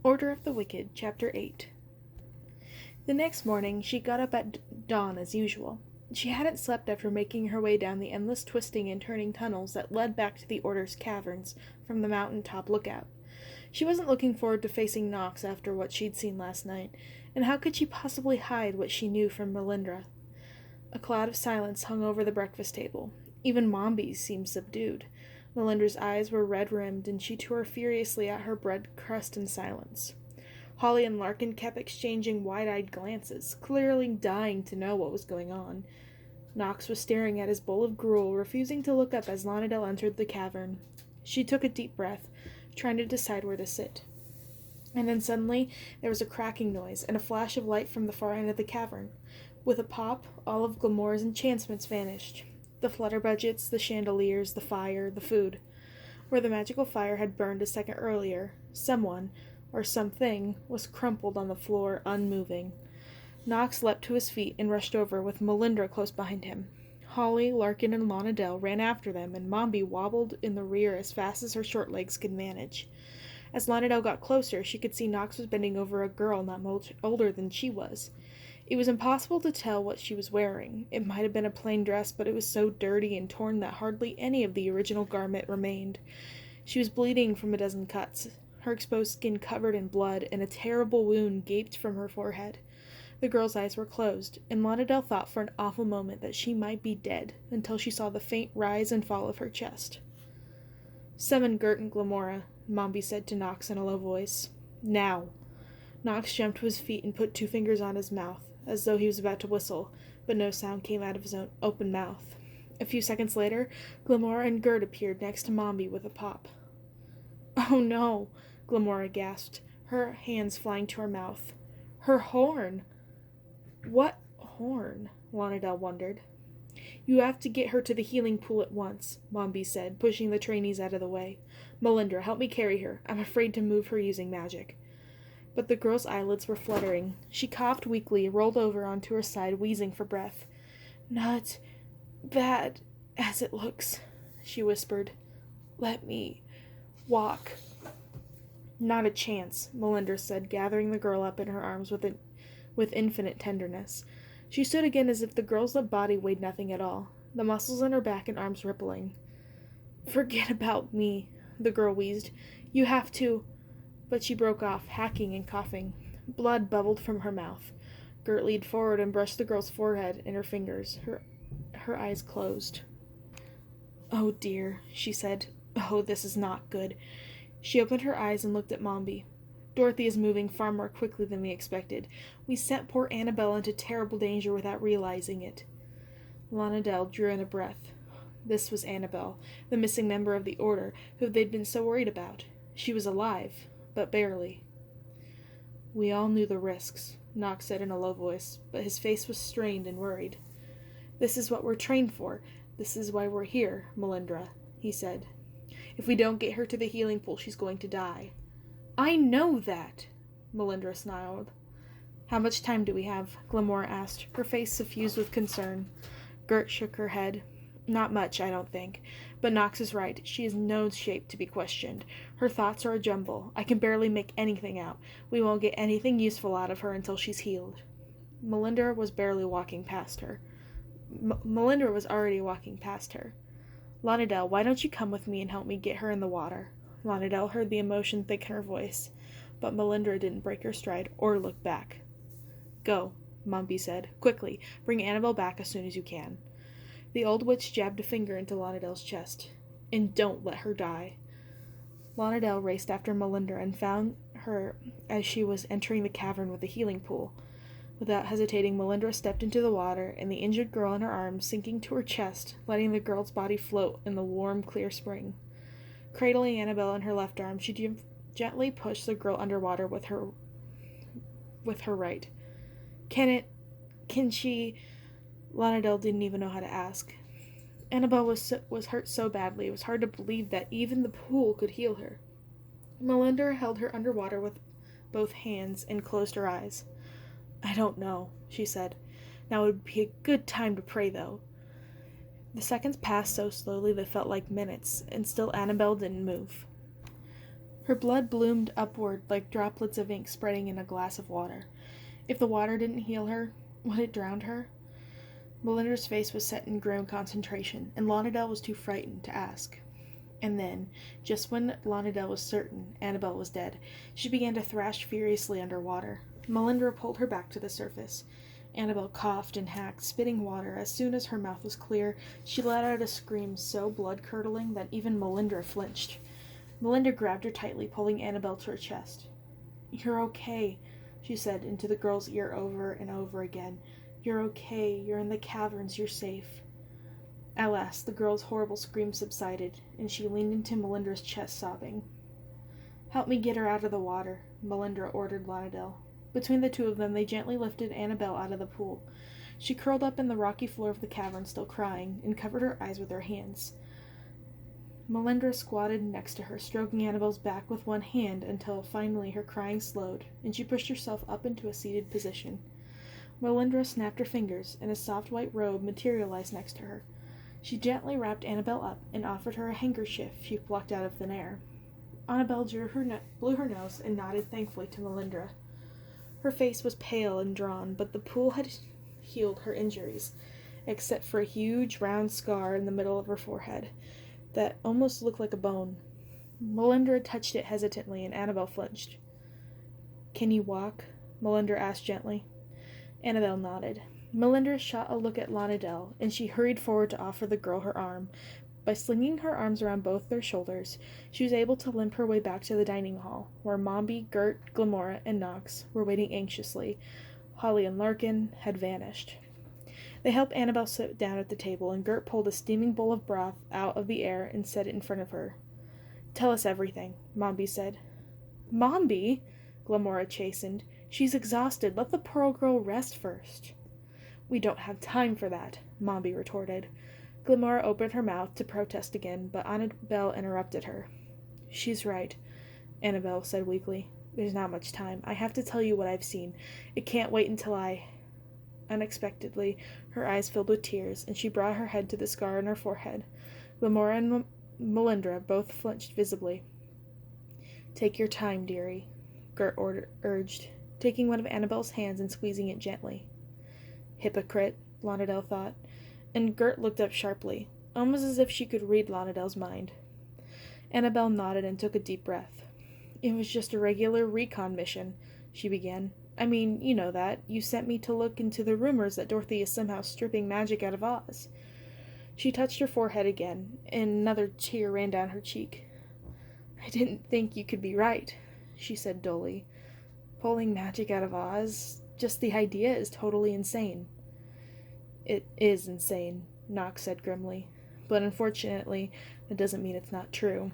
Order of the Wicked, Chapter 8. The next morning, she got up at dawn as usual. She hadn't slept after making her way down the endless twisting and turning tunnels that led back to the Order's caverns from the mountain-top lookout. She wasn't looking forward to facing Nox after what she'd seen last night, and how could she possibly hide what she knew from Melindra? A cloud of silence hung over the breakfast table. Even Mombi's seemed subdued. Melindra's eyes were red-rimmed, and she tore furiously at her bread crust in silence. Holly and Larkin kept exchanging wide-eyed glances, clearly dying to know what was going on. Nox was staring at his bowl of gruel, refusing to look up as Lonadel entered the cavern. She took a deep breath, trying to decide where to sit. And then suddenly there was a cracking noise and a flash of light from the far end of the cavern. With a pop, all of Glamora's enchantments vanished. The flutterbudgets, the chandeliers, the fire, the food. Where the magical fire had burned a second earlier, someone, or something, was crumpled on the floor, unmoving. Nox leapt to his feet and rushed over, with Melindra close behind him. Holly, Larkin, and Lonadel ran after them, and Mombi wobbled in the rear as fast as her short legs could manage. As Lonadel got closer, she could see Nox was bending over a girl not much older than she was. It was impossible to tell what she was wearing. It might have been a plain dress, but it was so dirty and torn that hardly any of the original garment remained. She was bleeding from a dozen cuts, her exposed skin covered in blood, and a terrible wound gaped from her forehead. The girl's eyes were closed, and Lonadel thought for an awful moment that she might be dead, until she saw the faint rise and fall of her chest. "Summon Gert and Glamora," Mombi said to Nox in a low voice. "Now." Nox jumped to his feet and put 2 fingers on his mouth, as though he was about to whistle, but no sound came out of his own open mouth. A few seconds later, Glamora and Gert appeared next to Mombi with a pop. "Oh no," Glamora gasped, her hands flying to her mouth. "Her horn!" "What horn?" Lonadel wondered. "You have to get her to the healing pool at once," Mombi said, pushing the trainees out of the way. "Melindra, help me carry her. I'm afraid to move her using magic." But the girl's eyelids were fluttering. She coughed weakly, rolled over onto her side, wheezing for breath. "Not bad as it looks," she whispered. "Let me walk." "Not a chance," Melindra said, gathering the girl up in her arms with infinite tenderness. She stood again as if the girl's body weighed nothing at all, the muscles in her back and arms rippling. "Forget about me," the girl wheezed. "You have to—" But she broke off, hacking and coughing. Blood bubbled from her mouth. Gert leaned forward and brushed the girl's forehead in her fingers. Her eyes closed. "Oh dear," she said. "Oh, this is not good." She opened her eyes and looked at Mombi. "Dorothy is moving far more quickly than we expected. We sent poor Annabelle into terrible danger without realizing it." Lonadel drew in a breath. This was Annabelle, the missing member of the Order, who they'd been so worried about. She was alive, but barely. "We all knew the risks," Nox said in a low voice, but his face was strained and worried. "This is what we're trained for. This is why we're here, Melindra," he said. "If we don't get her to the healing pool, she's going to die." "I know that," Melindra snarled. "How much time do we have?" Glamora asked, her face suffused with concern. Gert shook her head. "Not much, I don't think. But Nox is right. She is no shape to be questioned. Her thoughts are a jumble. I can barely make anything out. We won't get anything useful out of her until she's healed." Melindra was barely walking past her. Melindra was already walking past her. "Lonadel, why don't you come with me and help me get her in the water?" Lonadel heard the emotion thicken her voice, but Melindra didn't break her stride or look back. "Go," Mombi said. "Quickly, bring Annabelle back as soon as you can." The old witch jabbed a finger into Lonadel's chest. "And don't let her die." Lonadel raced after Melindra and found her as she was entering the cavern with the healing pool. Without hesitating, Melindra stepped into the water, and the injured girl in her arms sinking to her chest, letting the girl's body float in the warm, clear spring. Cradling Annabelle in her left arm, she gently pushed the girl underwater with her right. Can she... Lonadel didn't even know how to ask. Annabelle was hurt so badly, it was hard to believe that even the pool could heal her. Melindra held her underwater with both hands and closed her eyes. "I don't know," she said. "Now would be a good time to pray, though." The seconds passed so slowly they felt like minutes, and still Annabelle didn't move. Her blood bloomed upward like droplets of ink spreading in a glass of water. If the water didn't heal her, would it drown her? Melinda's face was set in grim concentration, and Lonadel was too frightened to ask. And then, just when Lonadel was certain Annabelle was dead, she began to thrash furiously underwater. Melinda pulled her back to the surface. Annabelle coughed and hacked, spitting water. As soon as her mouth was clear, she let out a scream so blood-curdling that even Melinda flinched. Melinda grabbed her tightly, pulling Annabelle to her chest. "You're okay," she said into the girl's ear over and over again. "You're okay. You're in the caverns. You're safe." At last, the girl's horrible scream subsided, and she leaned into Melinda's chest, sobbing. "Help me get her out of the water," Melinda ordered Lonadel. Between the two of them, they gently lifted Annabelle out of the pool. She curled up in the rocky floor of the cavern, still crying, and covered her eyes with her hands. Melinda squatted next to her, stroking Annabelle's back with one hand until finally her crying slowed, and she pushed herself up into a seated position. Melinda snapped her fingers, and a soft white robe materialized next to her. She gently wrapped Annabelle up and offered her a handkerchief she plucked out of thin air. Annabelle blew her nose and nodded thankfully to Melinda. Her face was pale and drawn, but the pool had healed her injuries, except for a huge round scar in the middle of her forehead that almost looked like a bone. Melinda touched it hesitantly, and Annabelle flinched. "Can you walk?" Melinda asked gently. Annabelle nodded. Melinda shot a look at Lonadel, and she hurried forward to offer the girl her arm. By slinging her arms around both their shoulders, she was able to limp her way back to the dining hall, where Mombi, Gert, Glamora, and Knox were waiting anxiously. Holly and Larkin had vanished. They helped Annabelle sit down at the table, and Gert pulled a steaming bowl of broth out of the air and set it in front of her. "Tell us everything," Mombi said. "Mombi?" Glamora chastened. "She's exhausted. Let the poor girl rest first." "We don't have time for that," Mombi retorted. Glamora opened her mouth to protest again, but Annabelle interrupted her. "She's right," Annabelle said weakly. "There's not much time. I have to tell you what I've seen. It can't wait until I—" Unexpectedly, her eyes filled with tears, and she brought her head to the scar on her forehead. Glamora and Melinda both flinched visibly. "Take your time, dearie," Gert urged, taking one of Annabelle's hands and squeezing it gently. "Hypocrite," Lonadel thought, and Gert looked up sharply, almost as if she could read Lonadel's mind. Annabelle nodded and took a deep breath. "It was just a regular recon mission," she began. "I mean, you know that. You sent me to look into the rumors that Dorothy is somehow stripping magic out of Oz." She touched her forehead again, and another tear ran down her cheek. "I didn't think you could be right," she said dully. "Pulling magic out of Oz, just the idea is totally insane." "It is insane," Knox said grimly. "But unfortunately, that doesn't mean it's not true."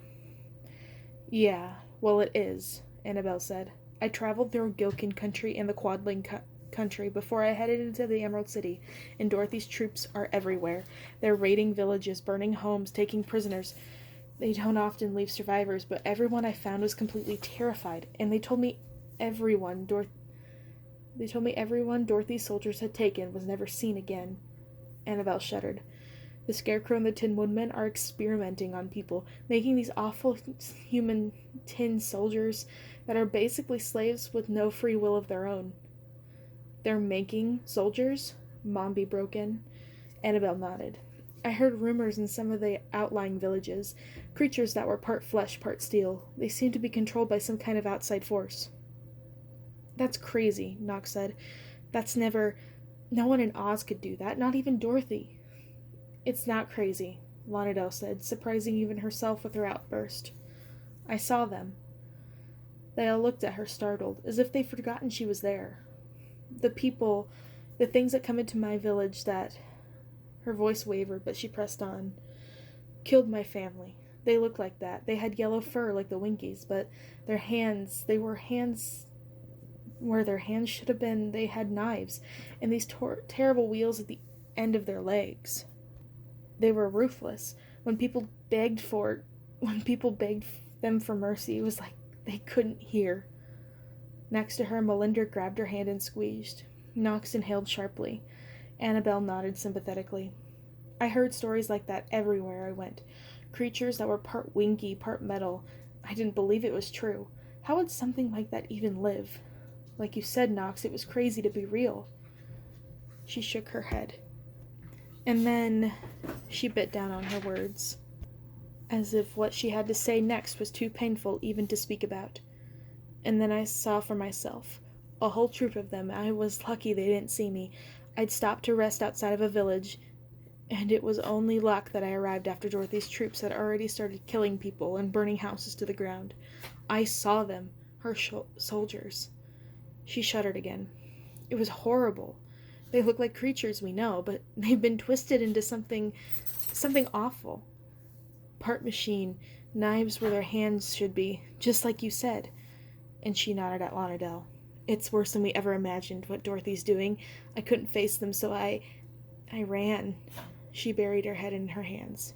"Yeah, well it is," Annabelle said. "I traveled through Gilkin country and the Quadling country before I headed into the Emerald City, and Dorothy's troops are everywhere. They're raiding villages, burning homes, taking prisoners. They don't often leave survivors, but everyone I found was completely terrified, and they told me everyone Dorothy's soldiers had taken was never seen again." Annabelle shuddered. "The Scarecrow and the Tin Woodman are experimenting on people, making these awful human tin soldiers that are basically slaves with no free will of their own." "They're making soldiers?" Mombi broke in. Annabelle nodded. "I heard rumors in some of the outlying villages. Creatures that were part flesh, part steel. They seem to be controlled by some kind of outside force." "That's crazy," Knox said. No one in Oz could do that, not even Dorothy." "It's not crazy," Lonadel said, surprising even herself with her outburst. "I saw them." They all looked at her, startled, as if they'd forgotten she was there. "The things that come into my village that—" Her voice wavered, but she pressed on. "Killed my family. They looked like that. They had yellow fur like the Winkies, but they were hands where their hands should have been. They had knives, and these terrible wheels at the end of their legs. They were ruthless. When people begged them for mercy, it was like they couldn't hear." Next to her, Melinda grabbed her hand and squeezed. Knox inhaled sharply. Annabelle nodded sympathetically. "I heard stories like that everywhere I went. Creatures that were part Winky, part metal. I didn't believe it was true. How would something like that even live? Like you said, Knox, it was crazy to be real. She shook her head. And then she bit down on her words, as if what she had to say next was too painful even to speak about. And then I saw for myself. A whole troop of them. I was lucky they didn't see me. I'd stopped to rest outside of a village, and it was only luck that I arrived after Dorothy's troops had already started killing people and burning houses to the ground. I saw them, her soldiers. She shuddered again. It was horrible. They look like creatures we know, but they've been twisted into something awful. Part machine, knives where their hands should be, just like you said. And she nodded at Lonardell. It's worse than we ever imagined, what Dorothy's doing. I couldn't face them, so I ran. She buried her head in her hands.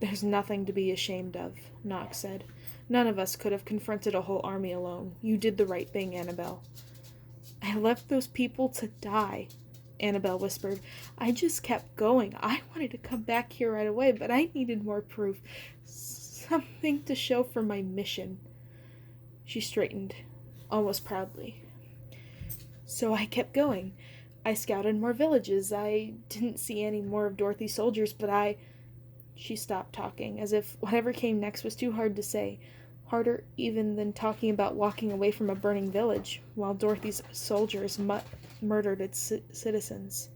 There's nothing to be ashamed of, Knox said. None of us could have confronted a whole army alone. You did the right thing, Annabelle. I left those people to die, Annabelle whispered. I just kept going. I wanted to come back here right away, but I needed more proof. Something to show for my mission. She straightened, almost proudly. So I kept going. I scouted more villages. I didn't see any more of Dorothy's soldiers, but She stopped talking, as if whatever came next was too hard to say. Harder even than talking about walking away from a burning village, while Dorothy's soldiers murdered its citizens.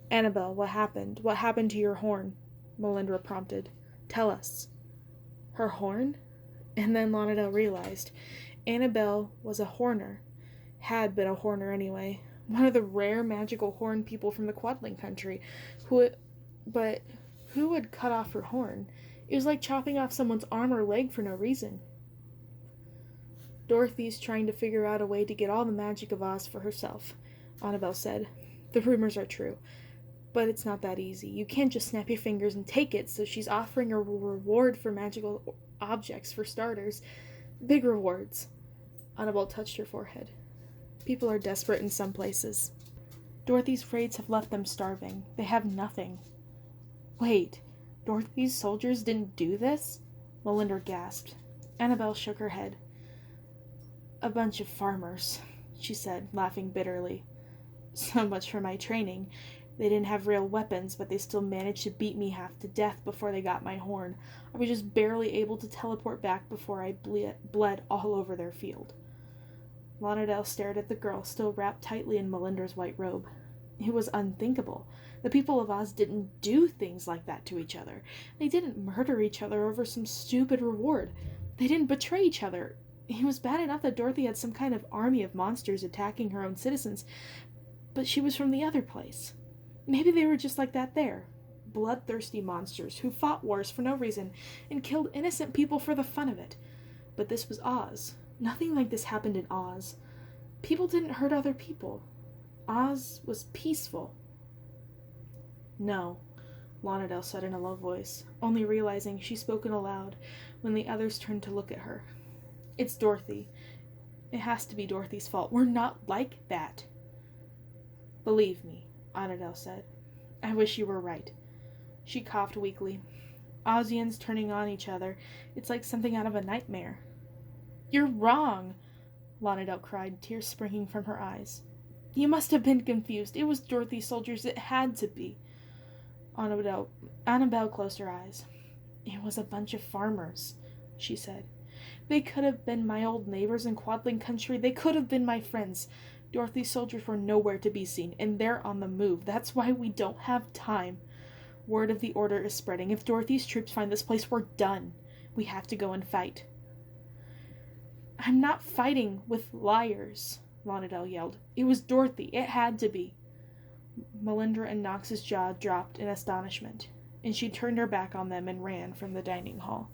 Annabelle, what happened? What happened to your horn? Melinda prompted. Tell us. Her horn? And then Lonardell realized. Annabelle was a horner. Had been a horner anyway. One of the rare magical horn people from the Quadling country. But who would cut off her horn? It was like chopping off someone's arm or leg for no reason. Dorothy's trying to figure out a way to get all the magic of Oz for herself, Annabelle said. The rumors are true, but it's not that easy. You can't just snap your fingers and take it, so she's offering a reward for magical objects, for starters. Big rewards. Annabelle touched her forehead. People are desperate in some places. Dorothy's raids have left them starving. They have nothing. Wait, Dorothy's soldiers didn't do this? Melinda gasped. Annabelle shook her head. A bunch of farmers, she said, laughing bitterly. So much for my training. They didn't have real weapons, but they still managed to beat me half to death before they got my horn. I was just barely able to teleport back before I bled all over their field. Lonardell stared at the girl, still wrapped tightly in Melinda's white robe. It was unthinkable. The people of Oz didn't do things like that to each other. They didn't murder each other over some stupid reward. They didn't betray each other. It was bad enough that Dorothy had some kind of army of monsters attacking her own citizens, but she was from the other place. Maybe they were just like that there. Bloodthirsty monsters who fought wars for no reason and killed innocent people for the fun of it. But this was Oz. Nothing like this happened in Oz. People didn't hurt other people. Oz was peaceful. No, Lonardell said in a low voice, only realizing she'd spoken aloud when the others turned to look at her. It's Dorothy. It has to be Dorothy's fault. We're not like that. Believe me, Annabelle said. I wish you were right. She coughed weakly. Ozians turning on each other. It's like something out of a nightmare. You're wrong, Lonardell cried, tears springing from her eyes. You must have been confused. It was Dorothy's soldiers. It had to be. Annabelle closed her eyes. It was a bunch of farmers, she said. They could have been my old neighbors in Quadling country. They could have been my friends. Dorothy's soldiers were nowhere to be seen, and they're on the move. That's why we don't have time. Word of the order is spreading. If Dorothy's troops find this place, we're done. We have to go and fight. I'm not fighting with liars, Lonardell yelled. It was Dorothy. It had to be. Melinda and Knox's jaw dropped in astonishment, and she turned her back on them and ran from the dining hall.